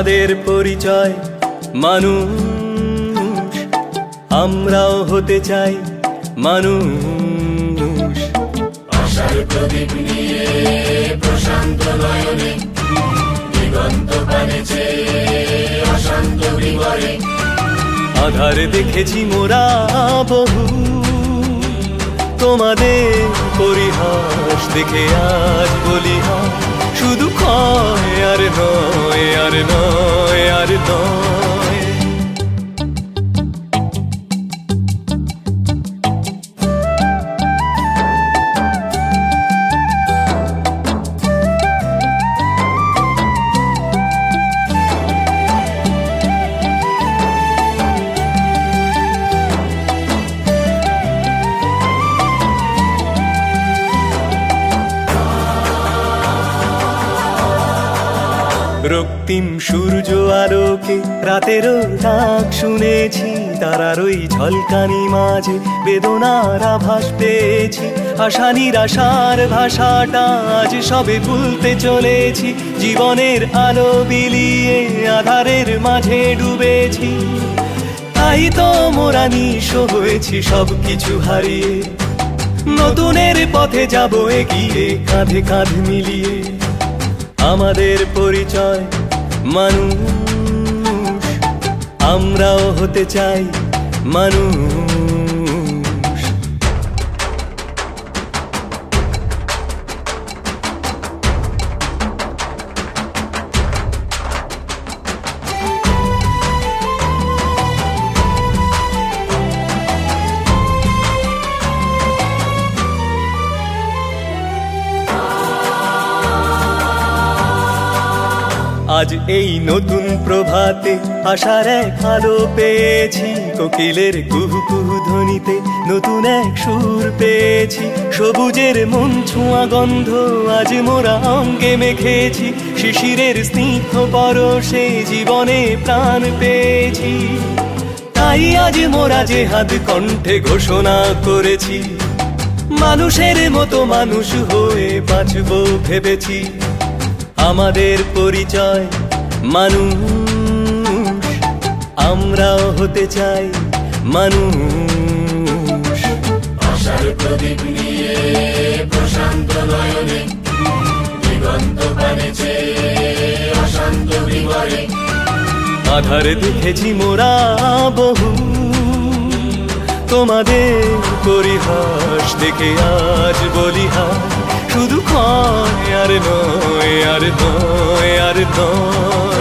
আমাদের পরিচয় মানুষ, আমরাও হতে চাই মানুষ। আশার প্রদীপ নিয়ে প্রশান্ত নয়নে দিগন্ত পানেছে অশান্ত বিবরে। আধার দেখেছি মোরা বহু, তোমাদের পরিহাস দেখে আজ বলি শুধু ক্ষয় আর নয়, আর নয়, আর নয়। রক্তিম সূর্য আলোকে রাতেরও ডাক শুনেছি, তারার ওই ঝলকানি মাঝে বেদনার আভাস পেয়েছি। আশা নিরাশার ভাষাটা আজ সবে ভুলতে চলেছি, জীবনের আলো বিলিয়ে আধারের মাঝে ডুবেছি। তাই তো মোরা নিঃস্ব হয়েছি সব কিছু হারিয়ে, নতুনের পথে যাব এগিয়ে কাঁধে কাঁধ মিলিয়ে। আমাদের পরিচয় মানুষ, আমরাও হতে চাই মানুষ। আজ এই নতুন প্রভাতে আশার এক আলো পেয়েছি, কোকিলের কুহু কুহু ধ্বনিতে নতুন এক সুর পেয়েছি। সবুজের মন ছোঁয়া গন্ধ আজ মোরা অঙ্গে মেখেছি, শিশিরের স্নিগ্ধ পরশে জীবনে প্রাণ পেয়েছি। তাই আজ মোরা যে হাত কণ্ঠে ঘোষণা করেছি, মানুষের মতো মানুষ হয়ে বাঁচব ভেবেছি। আমাদের পরিচয় মানুষ, আমরাও হতে চাই মানুষ। আশার প্রদীপ নিয়ে প্রশান্ত নয়নে দিগন্ত পানেছে অশান্ত বিবরে। আধার দেখেছি মোরা বহু, তোমাদের পরিহাস দেখে আজ বলি শুধু ক্ষয় আর নয়, আর নয়, আর নয়।